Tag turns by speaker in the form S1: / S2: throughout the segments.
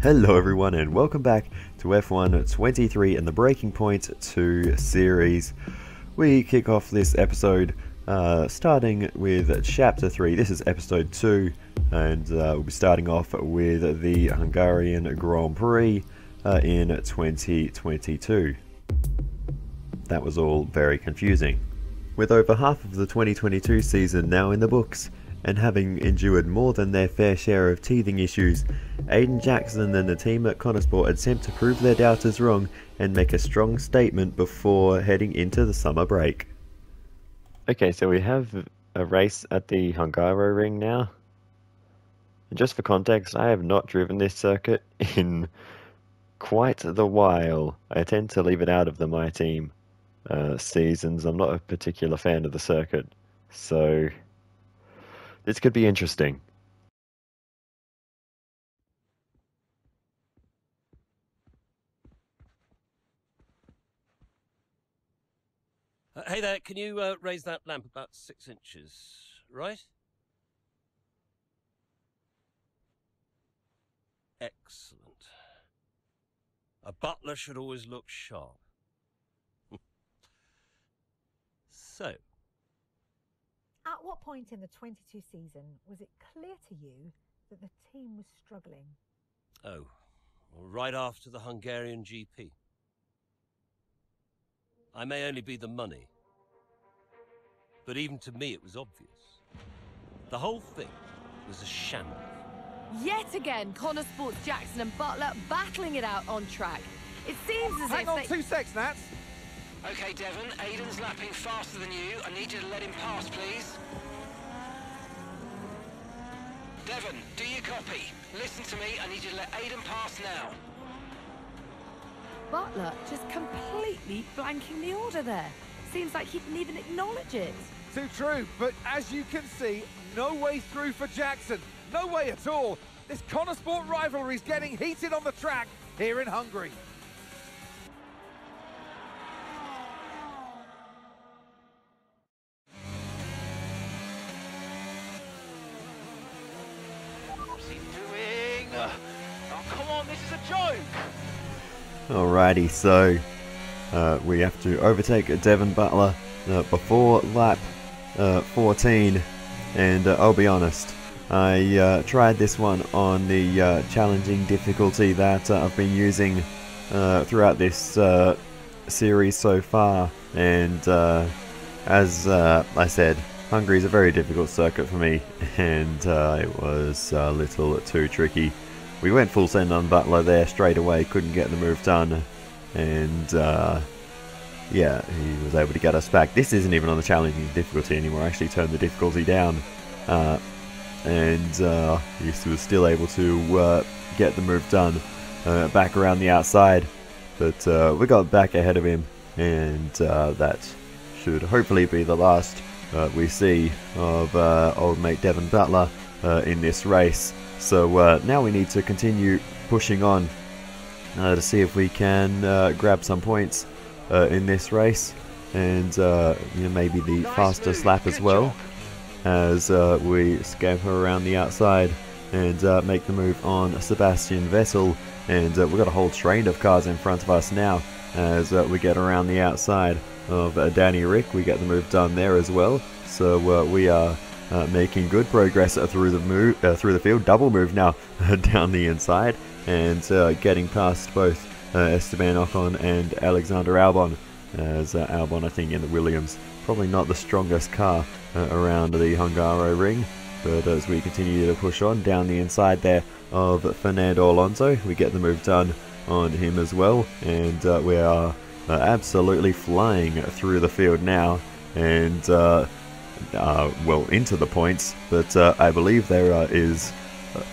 S1: Hello everyone and welcome back to F1 23 and the Breaking Point 2 series. We kick off this episode starting with Chapter 3. This is Episode 2 and we'll be starting off with the Hungarian Grand Prix in 2022. That was all very confusing. With over half of the 2022 season now in the books, and having endured more than their fair share of teething issues, Aiden Jackson and the team at Connorsport attempt to prove their doubters wrong and make a strong statement before heading into the summer break. Okay, so we have a race at the Hungaroring now. And just for context, I have not driven this circuit in quite the while. I tend to leave it out of the My Team seasons. I'm not a particular fan of the circuit, so this could be interesting.
S2: Hey there, can you raise that lamp about 6 inches, right? Excellent. A butler should always look sharp. So,
S3: at what point in the 22 season was it clear to you that the team was struggling?
S2: Oh, well, right after the Hungarian GP. I may only be the money, but even to me it was obvious. The whole thing was a shambles.
S4: Yet again, Connorsport's Jackson and Butler battling it out on track. It seems as
S5: Hang
S4: if
S5: on 2 seconds, Nats.
S6: Okay, Devon, Aiden's lapping faster than you. I need you to let him pass, please. Devon, do you copy? Listen to me, I need you to let Aiden pass now.
S4: Butler just completely blanking the order there. Seems like he didn't even acknowledge it.
S5: Too true, but as you can see, no way through for Jackson. No way at all. This Connorsport rivalry is getting heated on the track here in Hungary.
S6: What's he doing? Oh, come on, this is a joke.
S1: Alrighty, so we have to overtake Devon Butler before lap 14, and I'll be honest, I tried this one on the challenging difficulty that I've been using throughout this series so far, and as I said, Hungary is a very difficult circuit for me, and it was a little too tricky. We went full send on Butler there straight away, couldn't get the move done, and yeah, he was able to get us back. This isn't even on the challenging difficulty anymore. I actually turned the difficulty down, and he was still able to get the move done back around the outside, but we got back ahead of him, and that should hopefully be the last we see of old mate Devon Butler in this race. So now we need to continue pushing on to see if we can grab some points in this race, and maybe the fastest lap as well, as we scamper around the outside and make the move on Sebastian Vettel, and we've got a whole train of cars in front of us now as we get around the outside of Danny Rick. We get the move done there as well, so we are making good progress through the field. Double move now down the inside, and getting past both Esteban Ocon and Alexander Albon, as Albon, I think, in the Williams, probably not the strongest car around the Hungaroring, but as we continue to push on down the inside there of Fernando Alonso, we get the move done on him as well, and we are absolutely flying through the field now, and well, into the points, but I believe there is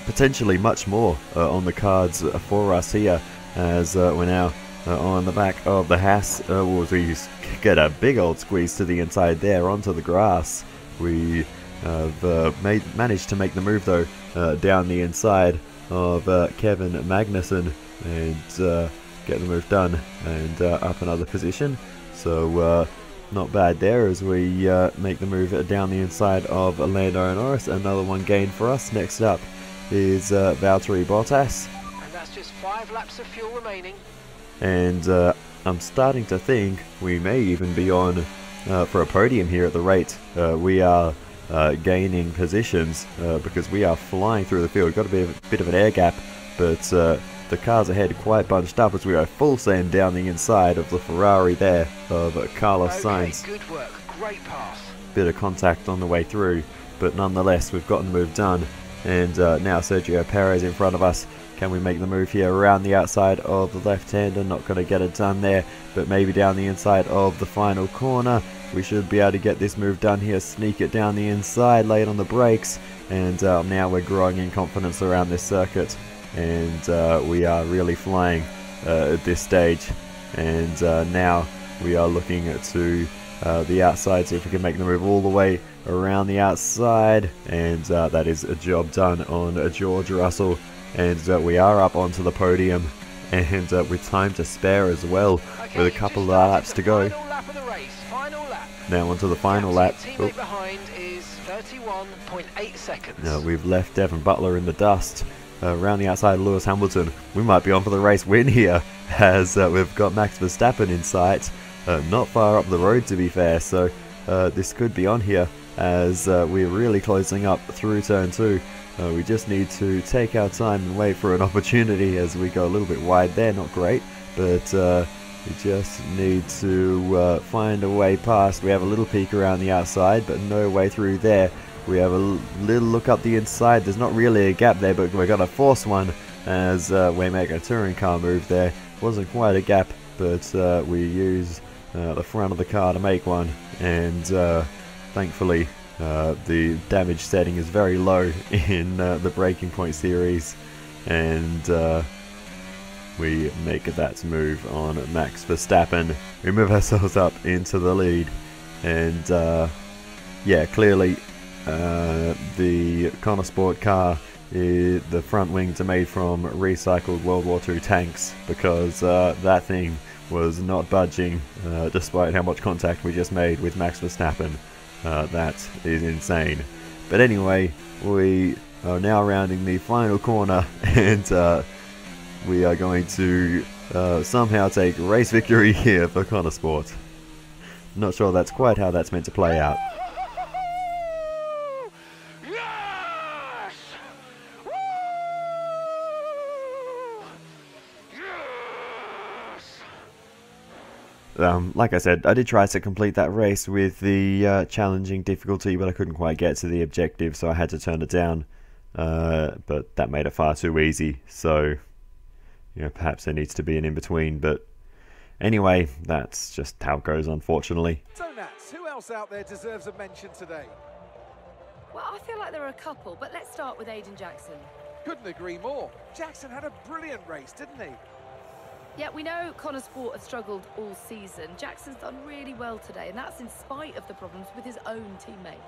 S1: potentially much more on the cards for us here, as we're now on the back of the Haas. We get a big old squeeze to the inside there onto the grass. We have managed to make the move though down the inside of Kevin Magnussen, and get the move done and up another position. So not bad there as we make the move down the inside of Lando Norris. Another one gained for us. Next up is Valtteri Bottas.
S6: And that's just 5 laps of fuel remaining.
S1: And I'm starting to think we may even be on for a podium here at the rate we are gaining positions because we are flying through the field. Got a bit of an air gap, but the cars ahead quite bunched up as we go full send down the inside of the Ferrari there of Carlos Sainz.
S6: Good work, great pass.
S1: Bit of contact on the way through, but nonetheless we've gotten the move done. And now Sergio Perez in front of us. Can we make the move here around the outside of the left-hander? Not going to get it done there, but maybe down the inside of the final corner. We should be able to get this move done here. Sneak it down the inside, lay it on the brakes, and now we're growing in confidence around this circuit. And we are really flying at this stage. And now we are looking to the outside, see if we can make the move all the way around the outside. And that is a job done on George Russell. And we are up onto the podium, and with time to spare as well, with a couple of laps to go. Now onto the final lap.
S6: Teammate behind is 31.8 seconds.
S1: We've left Devon Butler in the dust around the outside of Lewis Hamilton. We might be on for the race win here, as we've got Max Verstappen in sight, not far up the road to be fair, so this could be on here as we're really closing up through turn 2. We just need to take our time and wait for an opportunity as we go a little bit wide there. Not great, but we just need to find a way past. We have a little peek around the outside, but no way through there. We have a little look up the inside. There's not really a gap there, but we're going to force one as we make a touring car move there. Wasn't quite a gap, but we use the front of the car to make one, and thankfully the damage setting is very low in the Breaking Point series, and we make that move on Max Verstappen. We move ourselves up into the lead, and yeah, clearly the Connor Sport car, the front wings are made from recycled World War II tanks, because that thing was not budging despite how much contact we just made with Max Verstappen. That is insane. But anyway, we are now rounding the final corner, and we are going to somehow take race victory here for Connor Sport. Not sure that's quite how that's meant to play out. Like I said, I did try to complete that race with the challenging difficulty, but I couldn't quite get to the objective, so I had to turn it down. But that made it far too easy, so you know, perhaps there needs to be an in-between. But anyway, that's just how it goes, unfortunately.
S5: So Nats, who else out there deserves a mention today?
S4: Well, I feel like there are a couple, but let's start with Aiden Jackson.
S5: Couldn't agree more. Jackson had a brilliant race, didn't he?
S4: Yeah, we know Connor Sport has struggled all season. Jackson's done really well today, and that's in spite of the problems with his own teammate.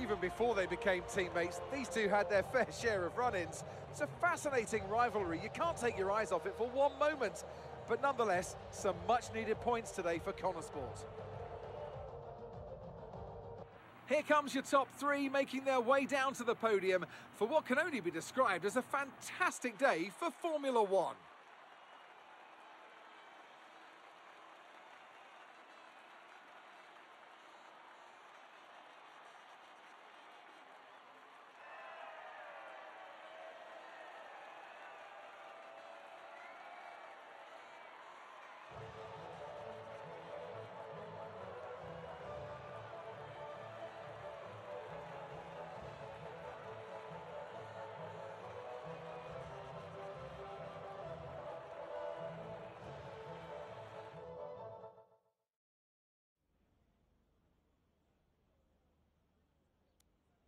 S5: Even before they became teammates, these two had their fair share of run-ins. It's a fascinating rivalry. You can't take your eyes off it for one moment. But nonetheless, some much-needed points today for Connor Sport. Here comes your top three, making their way down to the podium for what can only be described as a fantastic day for Formula One.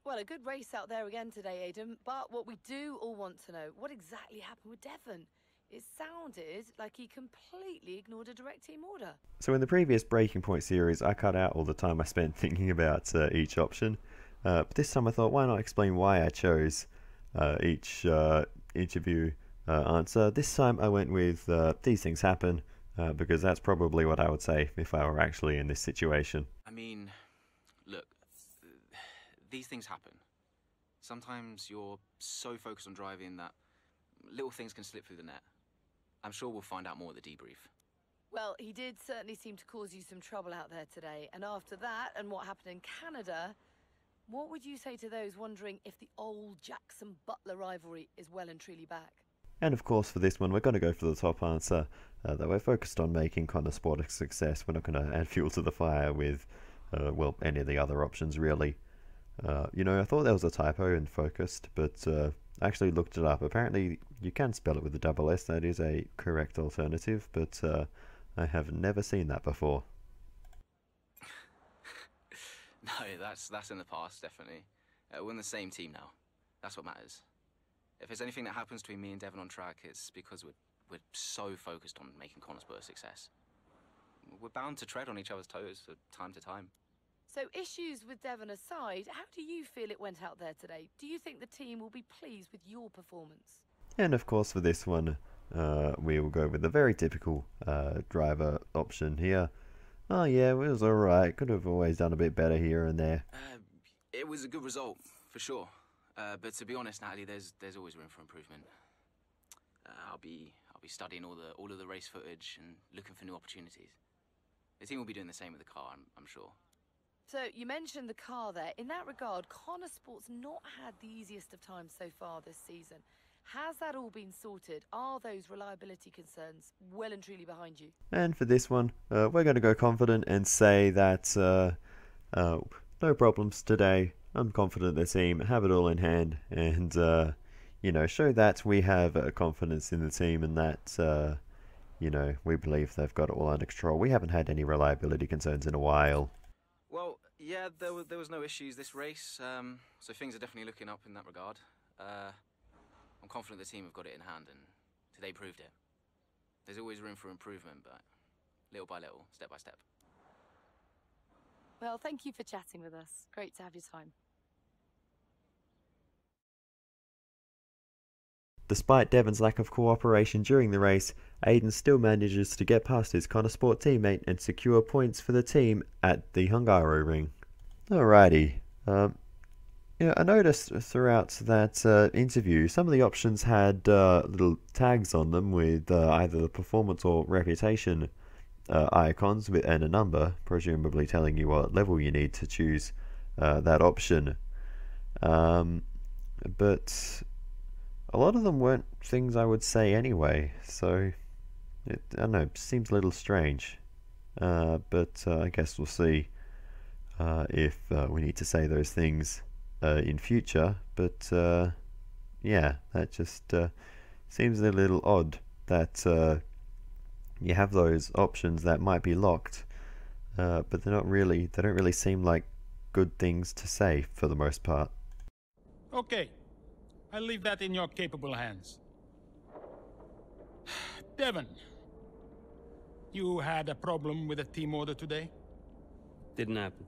S4: Well, a good race out there again today, Aidan, but what we do all want to know, what exactly happened with Devon? It sounded like he completely ignored a direct team order.
S1: So in the previous Breaking Point series, I cut out all the time I spent thinking about each option. But this time I thought, why not explain why I chose each interview answer. This time I went with these things happen, because that's probably what I would say if I were actually in this situation.
S7: I mean, look, these things happen. Sometimes you're so focused on driving that little things can slip through the net. I'm sure we'll find out more at the debrief.
S4: Well, he did certainly seem to cause you some trouble out there today. And after that, and what happened in Canada, what would you say to those wondering if the old Jackson-Butler rivalry is well and truly back?
S1: And of course, for this one, we're going to go for the top answer. That we're focused on making Connor Sport a success. We're not going to add fuel to the fire with, well, any of the other options, really. You know, I thought there was a typo in focused, but I actually looked it up. Apparently, you can spell it with a double S. That is a correct alternative, but I have never seen that before.
S7: No, that's in the past, definitely. We're in the same team now. That's what matters. If there's anything that happens between me and Devon on track, it's because we're so focused on making Connorsburg a success. We're bound to tread on each other's toes from time to time.
S4: So issues with Devon aside, how do you feel it went out there today? Do you think the team will be pleased with your performance?
S1: And of course, for this one, we will go with the very typical driver option here. Oh yeah, it was alright. Could have always done a bit better here and there.
S7: It was a good result, for sure. But to be honest, Natalie, there's always room for improvement. I'll be studying all of the race footage and looking for new opportunities. The team will be doing the same with the car, I'm sure.
S4: So you mentioned the car there. In that regard, Connor Sport's not had the easiest of times so far this season. Has that all been sorted? Are those reliability concerns well and truly behind you?
S1: And for this one, we're going to go confident and say that no problems today. I'm confident the team have it all in hand, and you know, show that we have confidence in the team and that you know, we believe they've got it all under control. We haven't had any reliability concerns in a while.
S7: Well, yeah, there was no issues this race, so things are definitely looking up in that regard. I'm confident the team have got it in hand, and today proved it. There's always room for improvement, but little by little, step by step.
S4: Well, thank you for chatting with us. Great to have your time.
S1: Despite Devon's lack of cooperation during the race, Aiden still manages to get past his Connor Sport teammate and secure points for the team at the Hungaroring. Alrighty. You know, I noticed throughout that interview, some of the options had little tags on them with either the performance or reputation icons and a number, presumably telling you what level you need to choose that option. But a lot of them weren't things I would say anyway, so I don't know, it seems a little strange. But I guess we'll see if we need to say those things in future. But yeah, that just seems a little odd that you have those options that might be locked, but they don't really seem like good things to say for the most part.
S8: Okay, I'll leave that in your capable hands. Devon, you had a problem with a team order today?
S9: Didn't happen.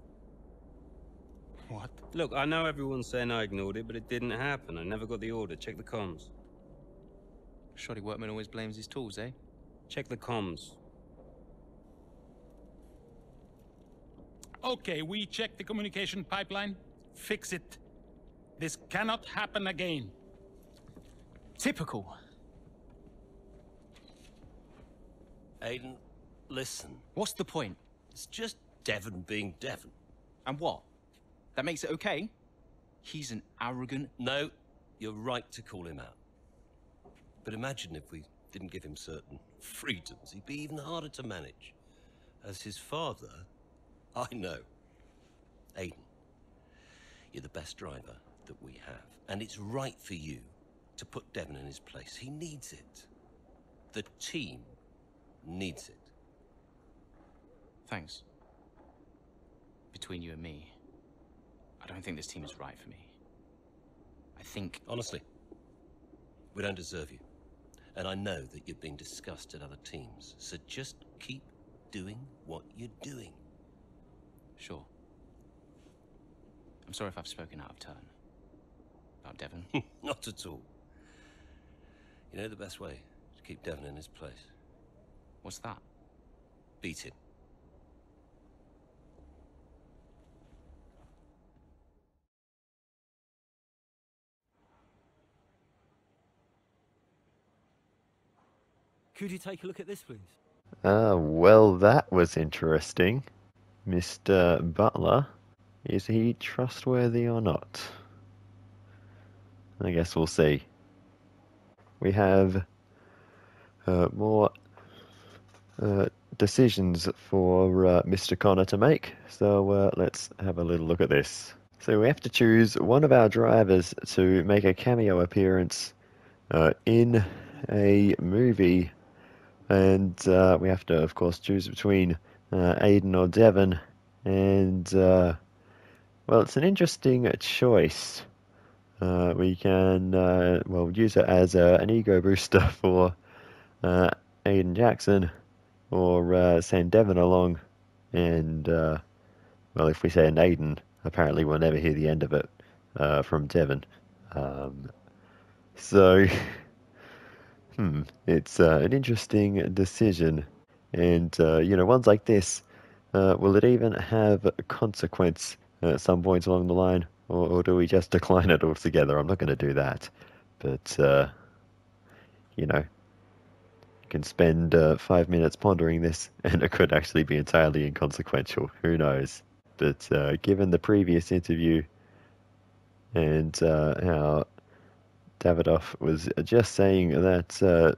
S8: What?
S9: Look, I know everyone's saying I ignored it, but it didn't happen. I never got the order. Check the comms.
S7: Shoddy workman always blames his tools, eh?
S9: Check the comms.
S8: Okay, we checked the communication pipeline. Fix it. This cannot happen again.
S6: Typical.
S2: Aiden, listen.
S6: What's the point?
S2: It's just Devon being Devon.
S6: And what? That makes it okay? He's an arrogant...
S2: No, you're right to call him out. But imagine if we didn't give him certain freedoms. He'd be even harder to manage. As his father, I know. Aiden, you're the best driver that we have. And it's right for you to put Devon in his place. He needs it. The team needs it.
S6: Thanks. Between you and me, I don't think this team is right for me. I think...
S2: Honestly, we don't deserve you. And I know that you're being discussed at other teams. So just keep doing what you're doing.
S6: Sure. I'm sorry if I've spoken out of turn. About Devon.
S2: Not at all. You know the best way to keep Devon in his place?
S6: What's that?
S2: Beat him.
S10: Could you take a look at this, please?
S1: Well, that was interesting. Mr. Butler, is he trustworthy or not? I guess we'll see. We have more decisions for Mr. Connor to make, so let's have a little look at this. So we have to choose one of our drivers to make a cameo appearance in a movie, and we have to, of course, choose between Aiden or Devon, and well, it's an interesting choice. We can well, use it as an ego booster for Aiden Jackson, or send Devon along, and well, if we send Aiden, apparently we'll never hear the end of it from Devon. So it's an interesting decision, and you know, ones like this, will it even have a consequence at some points along the line, or do we just decline it altogether? I'm not going to do that, but you know, you can spend 5 minutes pondering this, and it could actually be entirely inconsequential. Who knows? But given the previous interview and how Davidoff was just saying that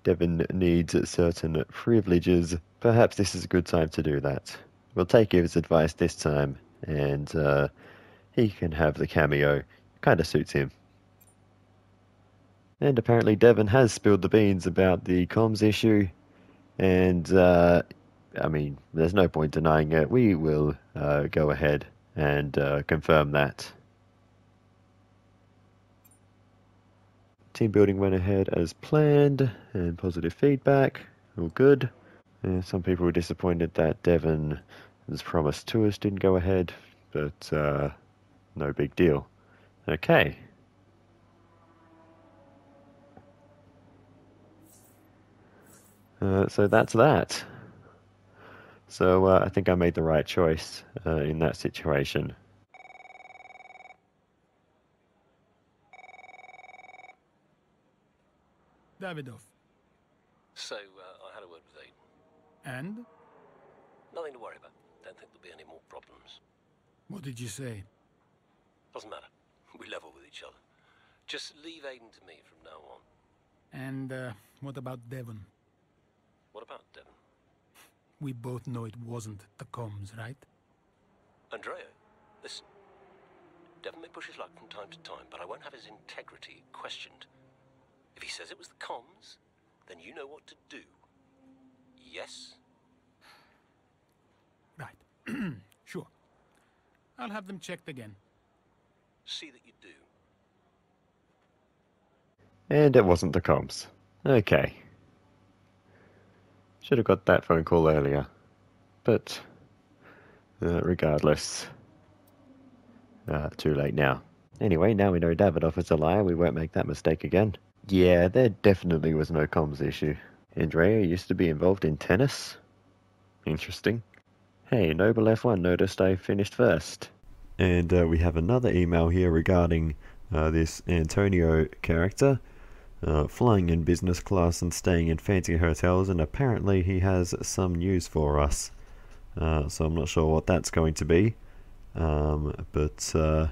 S1: Devon needs certain privileges, perhaps this is a good time to do that. We'll take his advice this time, and he can have the cameo. Kind of suits him. And apparently Devon has spilled the beans about the comms issue, and I mean, there's no point denying it. We will go ahead and confirm that. Team building went ahead as planned, and positive feedback. All good. Some people were disappointed that Devon's promised tours didn't go ahead, but no big deal. Okay. So that's that. So I think I made the right choice in that situation.
S8: Davidoff.
S2: So, I had a word with Aiden.
S8: And?
S2: Nothing to worry about. Don't think there'll be any more problems.
S8: What did you say?
S2: Doesn't matter. We level with each other. Just leave Aiden to me from now on.
S8: And what about Devon?
S2: What about Devon?
S8: We both know it wasn't the comms, right?
S2: Andrea, listen. Devon may push his luck from time to time, but I won't have his integrity questioned. If he says it was the comms, then you know what to do. Yes?
S8: Right. Sure. I'll have them checked again.
S2: See that you do.
S1: And it wasn't the comms. Okay. Should have got that phone call earlier. But regardless, too late now. Anyway, now we know Davidoff is a liar. We won't make that mistake again. Yeah, there definitely was no comms issue. Andrea used to be involved in tennis? Interesting. Hey, Noble F1 noticed I finished first. And we have another email here regarding this Antonio character. Flying in business class and staying in fancy hotels, and apparently he has some news for us. So I'm not sure what that's going to be. But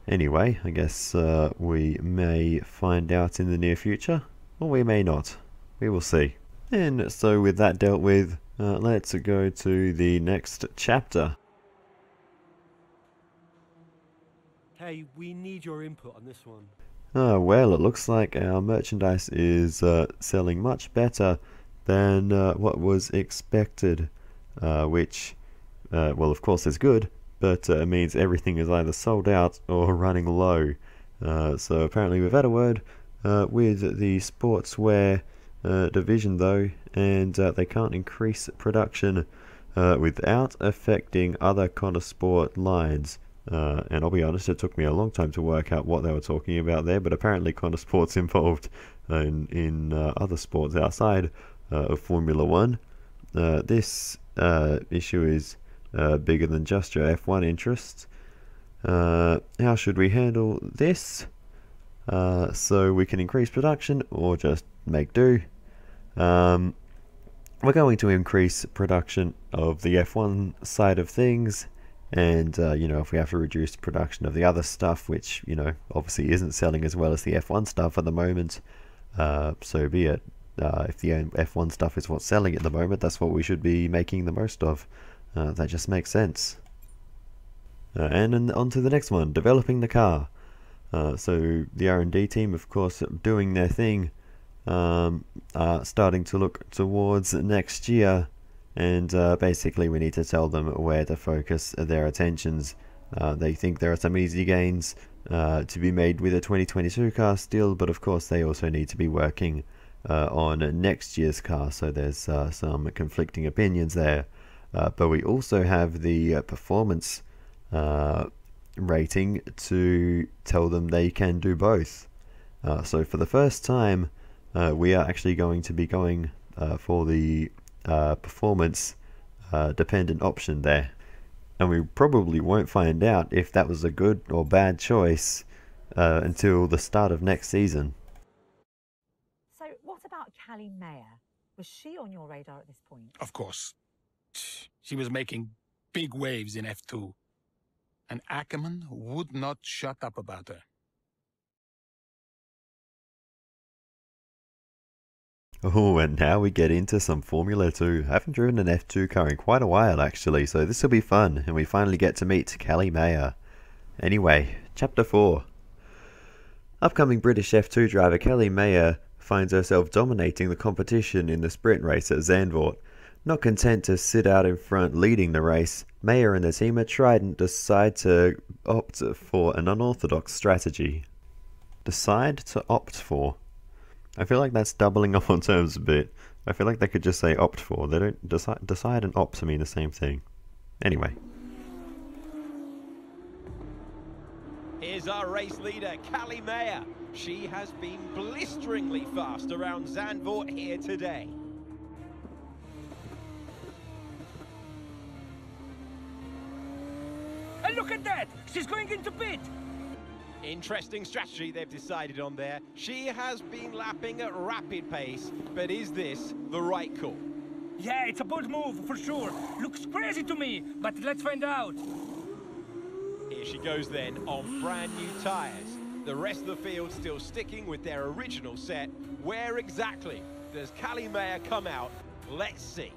S1: anyway, I guess we may find out in the near future, or we may not. We will see. And so with that dealt with, let's go to the next chapter.
S10: Hey, we need your input on this one.
S1: Well, it looks like our merchandise is selling much better than what was expected, which, well, of course is good, but it means everything is either sold out or running low. So apparently we've had a word with the sportswear division though, and they can't increase production without affecting other Connor Sport lines. And I'll be honest, it took me a long time to work out what they were talking about there, but apparently Connor Sport's involved in other sports outside of Formula 1. This issue is bigger than just your F1 interests. How should we handle this? So we can increase production or just make do? we're going to increase production of the F1 side of things, and you know, if we have to reduce production of the other stuff, which, you know, obviously isn't selling as well as the F1 stuff at the moment, so be it. If the F1 stuff is what's selling at the moment, that's what we should be making the most of. That just makes sense. And on to the next one, developing the car. So the R&D team, of course, doing their thing, are starting to look towards next year, and basically we need to tell them where to focus their attentions. They think there are some easy gains to be made with a 2022 car still, but of course they also need to be working on next year's car, so there's some conflicting opinions there. But we also have the performance rating to tell them they can do both. So for the first time, we are actually going to be going for the performance dependent option there, and we probably won't find out if that was a good or bad choice until the start of next season.
S3: So what about Callie Mayer? Was she on your radar at this point?
S8: Of course. She was making big waves in F2. And Ackerman would not shut up about her.
S1: Oh, and now we get into some Formula 2. I haven't driven an F2 car in quite a while actually, so this will be fun, and we finally get to meet Callie Mayer. Anyway, Chapter 4. Upcoming British F2 driver Callie Mayer finds herself dominating the competition in the sprint race at Zandvoort. Not content to sit out in front leading the race, Mayer and the team at Trident decide to opt for an unorthodox strategy. Decide to opt for? I feel like that's doubling up on terms a bit. I feel like they could just say opt for. They don't decide and opt to mean the same thing. Anyway.
S11: Here's our race leader, Callie Mayer. She has been blisteringly fast around Zandvoort here today.
S12: And look at that! She's going into pit!
S11: Interesting strategy they've decided on there. She has been lapping at rapid pace, but is this the right call?
S12: Yeah, it's a bold move, for sure. Looks crazy to me, but let's find out.
S11: Here she goes then, on brand new tyres. The rest of the field still sticking with their original set. Where exactly does Callie Mayer come out? Let's see.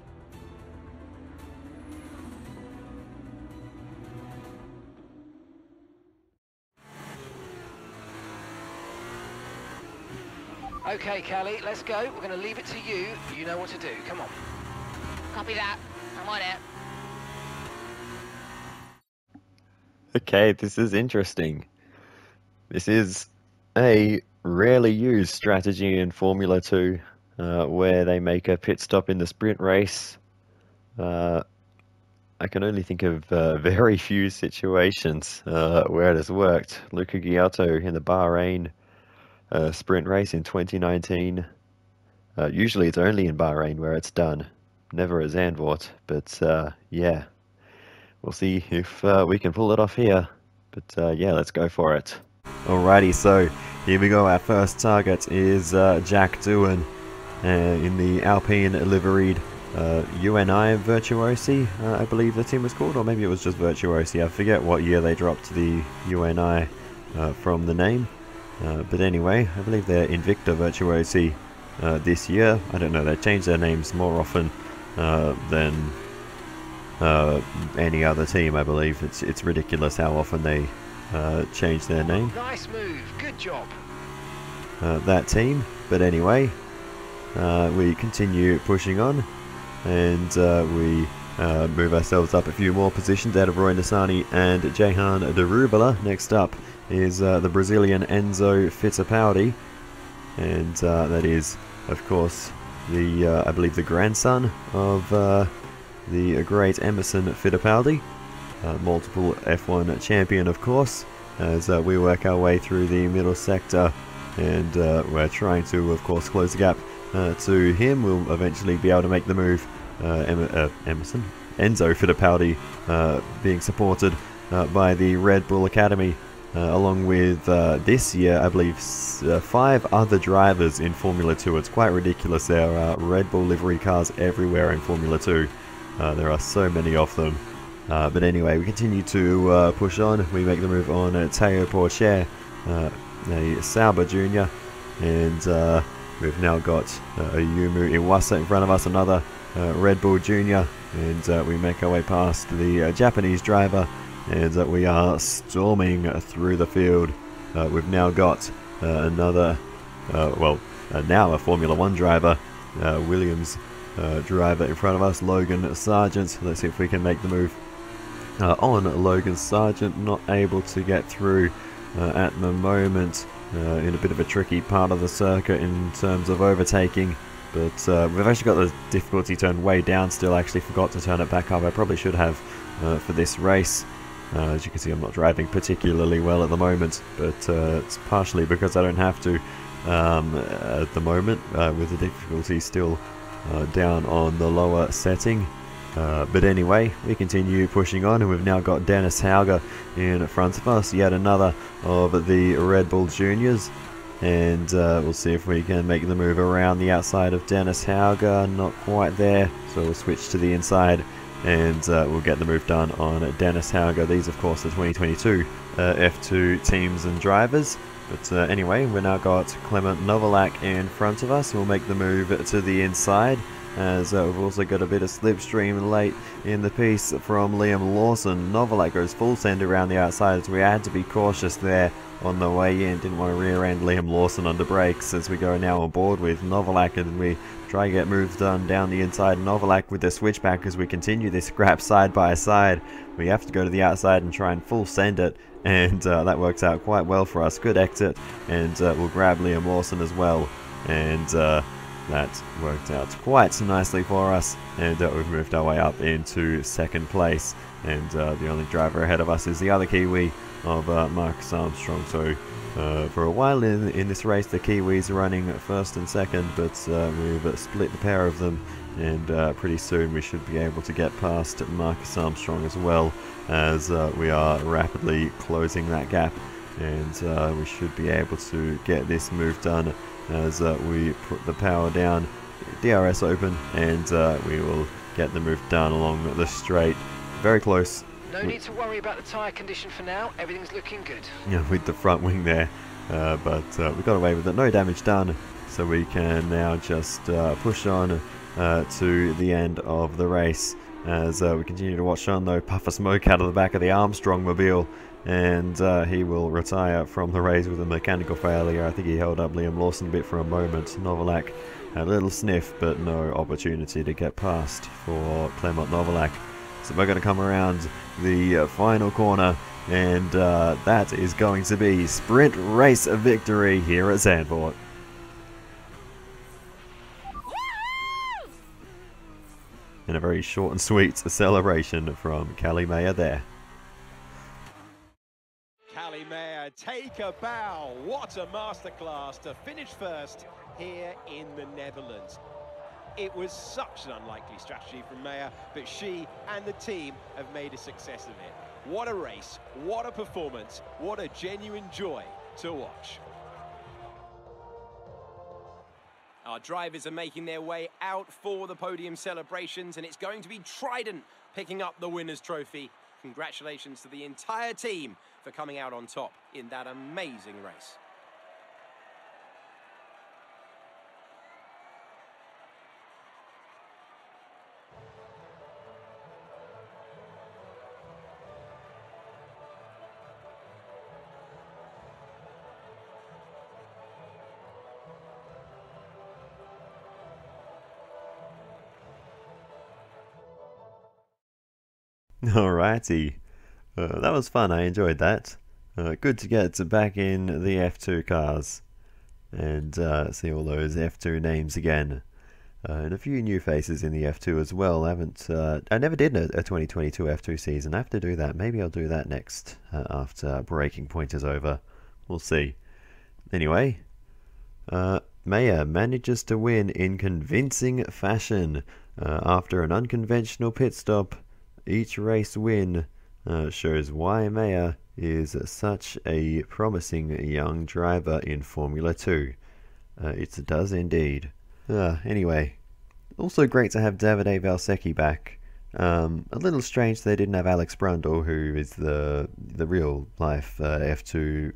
S13: Okay, Callie, let's go. We're going to leave it to you. You know what to do. Come on.
S14: Copy that. I'm on it.
S1: Okay, this is interesting. This is a rarely used strategy in Formula 2, where they make a pit stop in the sprint race. I can only think of very few situations where it has worked. Luca Giotto in the Bahrain sprint race in 2019. Usually it's only in Bahrain where it's done, never at Zandvoort, but yeah, we'll see if we can pull it off here, but yeah, let's go for it. Alrighty, so here we go. Our first target is Jack Doohan in the Alpine liveried UNI Virtuosi, I believe the team was called, or maybe it was just Virtuosi. I forget what year they dropped the UNI from the name. But anyway, I believe they're Invicta Virtuosi this year. I don't know, they change their names more often than any other team, I believe. It's ridiculous how often they change their name.
S13: Nice move, good job.
S1: That team, but anyway, we continue pushing on, and we move ourselves up a few more positions out of Roy Nissany and Jehan Derubala. Next up is the Brazilian Enzo Fittipaldi, and that is, of course, the I believe the grandson of the great Emerson Fittipaldi, multiple F1 champion, of course, as we work our way through the middle sector, and we're trying to, of course, close the gap to him. We'll eventually be able to make the move. Enzo Fittipaldi being supported by the Red Bull Academy along with this year, I believe, 5 other drivers in Formula 2. It's quite ridiculous. There are Red Bull livery cars everywhere in Formula 2. There are so many of them. But anyway, we continue to push on. We make the move on Teo Porcher, a Sauber Junior, and we've now got a Yumu Iwasa in front of us, another Red Bull Junior, and we make our way past the Japanese driver, and we are storming through the field. We've now got another, now a Formula 1 driver, Williams driver in front of us, Logan Sargent. Let's see if we can make the move on Logan Sargent. Not able to get through at the moment, in a bit of a tricky part of the circuit in terms of overtaking. But we've actually got the difficulty turned way down still. I actually forgot to turn it back up. I probably should have for this race. As you can see, I'm not driving particularly well at the moment, but it's partially because I don't have to at the moment, with the difficulty still down on the lower setting. But anyway, we continue pushing on, and we've now got Dennis Hauger in front of us, yet another of the Red Bull Juniors. And we'll see if we can make the move around the outside of Dennis Hauger. Not quite there, so we'll switch to the inside, and we'll get the move done on Dennis Hauger. These, of course, are 2022 F2 teams and drivers. But anyway, we've now got Clement Novalak in front of us. We'll make the move to the inside, as we've also got a bit of slipstream late in the piece from Liam Lawson. Novalak goes full send around the outside, so we had to be cautious there on the way in. Didn't want to rear end Liam Lawson under brakes, as we go now on board with Novalak, and we try and get moves done down the inside. Novalak with the switchback as we continue this scrap side by side. We have to go to the outside and try and full send it, and that works out quite well for us. Good exit, and we'll grab Liam Lawson as well, and that worked out quite nicely for us, and we've moved our way up into second place, and the only driver ahead of us is the other Kiwi of Marcus Armstrong. So for a while in this race, the Kiwis are running first and second, but we've split the pair of them, and pretty soon we should be able to get past Marcus Armstrong as well, as we are rapidly closing that gap, and we should be able to get this move done as we put the power down, DRS open, and we will get the move done along the straight. Very close.
S13: No need to worry about the tyre condition for now. Everything's looking good.
S1: Yeah, with the front wing there, but we got away with it. No damage done, so we can now just push on to the end of the race, as we continue to watch on, though. Puff of smoke out of the back of the Armstrong mobile, and he will retire from the race with a mechanical failure. I think he held up Liam Lawson a bit for a moment. Novalak had a little sniff, but no opportunity to get past for Clement Novalak. So we're going to come around the final corner, and that is going to be sprint race victory here at Zandvoort. And a very short and sweet celebration from Callie Mayer there.
S11: Callie Mayer, take a bow. What a masterclass to finish first here in the Netherlands. It was such an unlikely strategy from Mayer, but she and the team have made a success of it. What a race, what a performance, what a genuine joy to watch. Our drivers are making their way out for the podium celebrations, and it's going to be Trident picking up the winner's trophy. Congratulations to the entire team for coming out on top in that amazing race.
S1: Alrighty, that was fun. I enjoyed that. Good to get back in the F2 cars and see all those F2 names again, and a few new faces in the F2 as well. I never did a 2022 F2 season. I have to do that. Maybe I'll do that next after Breaking Point is over. We'll see. Anyway, Mayer manages to win in convincing fashion after an unconventional pit stop. Each race win shows why Mayer is such a promising young driver in Formula 2. It does indeed. Anyway, also great to have Davide Valsecchi back. A little strange they didn't have Alex Brundle, who is the real life F2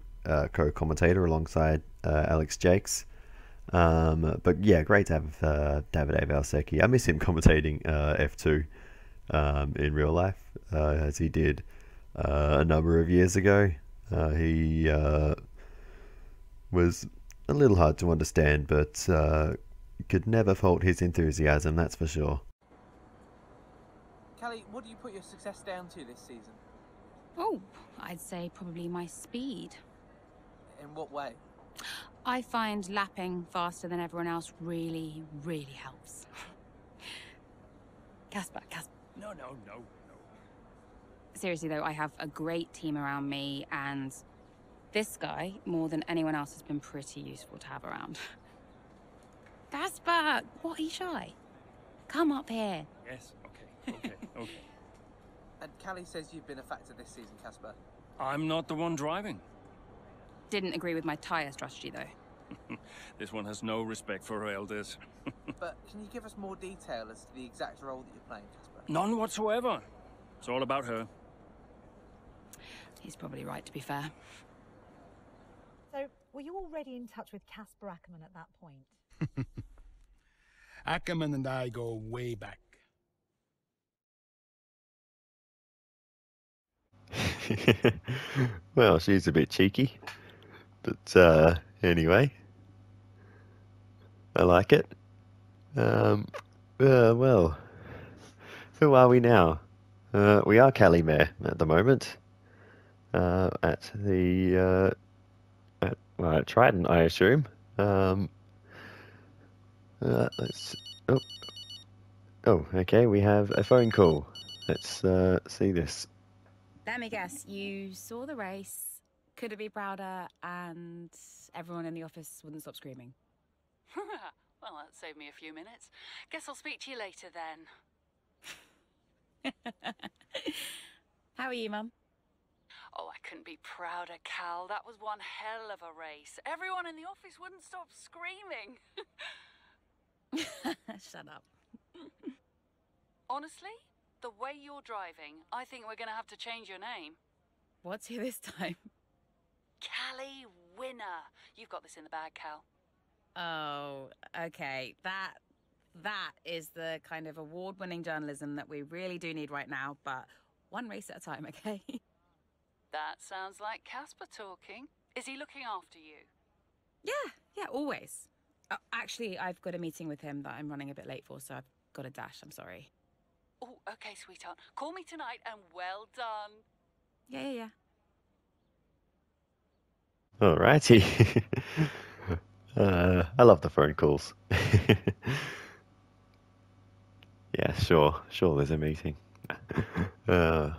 S1: co-commentator alongside Alex Jakes. But yeah, great to have Davide Valsecchi. I miss him commentating F2 in real life, as he did a number of years ago. He was a little hard to understand, but could never fault his enthusiasm, that's for sure.
S15: Callie, what do you put your success down to this season?
S16: Oh, I'd say probably my speed.
S15: In what way?
S16: I find lapping faster than everyone else really, really helps. Casper.
S12: No.
S16: Seriously though, I have a great team around me, and this guy, more than anyone else, has been pretty useful to have around. Casper, what are you shy? Come up here.
S12: Yes, okay.
S15: And Callie says you've been a factor this season, Casper.
S12: I'm not the one driving.
S16: Didn't agree with my tyre strategy though.
S12: This one has no respect for her elders.
S15: But can you give us more detail as to the exact role that you're playing, Casper?
S12: None whatsoever. It's all about her.
S16: He's probably right, to be fair.
S3: So, were you already in touch with Casper Ackerman at that point?
S8: Ackerman and I go way back.
S1: Well, she's a bit cheeky, but anyway, I like it. Well, who are we now? We are Callie Mayer at the moment, at the at Trident, I assume. Let's. Oh, okay. We have a phone call. Let's see this.
S16: Let me guess, you saw the race, couldn't be prouder, and everyone in the office wouldn't stop screaming.
S17: Well, that saved me a few minutes. Guess I'll speak to you later then.
S16: How are you, Mum?
S17: Oh, I couldn't be prouder, Cal. That was one hell of a race. Everyone in the office wouldn't stop screaming.
S16: Shut up.
S17: Honestly, the way you're driving, I think we're going to have to change your name.
S16: What's here this time?
S17: Callie Winner. You've got this in the bag, Cal.
S16: Oh, okay. That is the kind of award-winning journalism that we really do need right now, but one race at a time, okay?
S17: That sounds like Casper talking. Is he looking after you?
S16: Yeah, always. Actually, I've got a meeting with him that I'm running a bit late for, so I've got to dash. I'm sorry.
S17: Oh, okay, sweetheart. Call me tonight and well done.
S16: Yeah.
S1: Alrighty. I love the phone calls. Yeah, sure, there's a meeting. The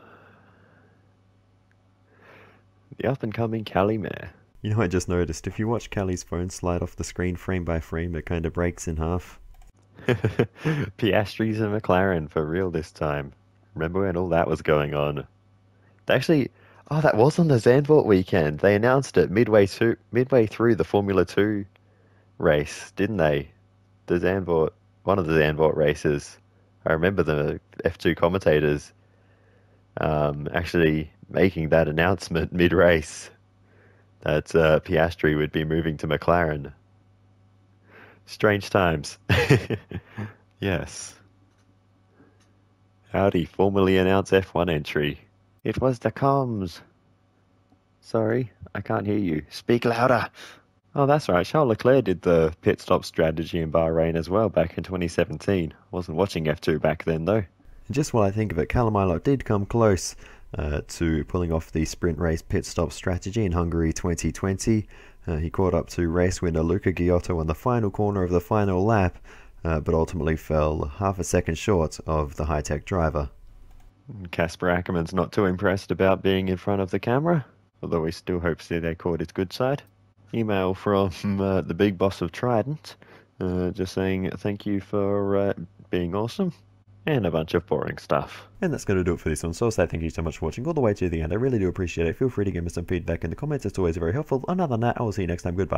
S1: up-and-coming Callie Mayer. You know, I just noticed, if you watch Callie's phone slide off the screen frame by frame, it kind of breaks in half. Piastri's a McLaren, for real this time. Remember when all that was going on? They actually... Oh, that was on the Zandvoort weekend. They announced it midway through the Formula 2 race, didn't they? One of the Zandvoort races. I remember the F2 commentators actually making that announcement mid-race that Piastri would be moving to McLaren. Strange times. Yes. Howdy, formally announced F1 entry. It was the comms. Sorry, I can't hear you. Speak louder. Oh, that's right. Charles Leclerc did the pit stop strategy in Bahrain as well back in 2017. Wasn't watching F2 back then, though. And just while I think of it, Callie Mayer did come close to pulling off the sprint race pit stop strategy in Hungary 2020. He caught up to race winner Luca Giotto on the final corner of the final lap, but ultimately fell half a second short of the high-tech driver. Casper Ackerman's not too impressed about being in front of the camera, although he still hopes that they caught his good side. Email from the big boss of Trident, just saying thank you for being awesome. and a bunch of boring stuff. And that's going to do it for this one, so I'll say thank you so much for watching all the way to the end. I really do appreciate it. Feel free to give me some feedback in the comments, it's always very helpful. And other than that, I will see you next time. Goodbye.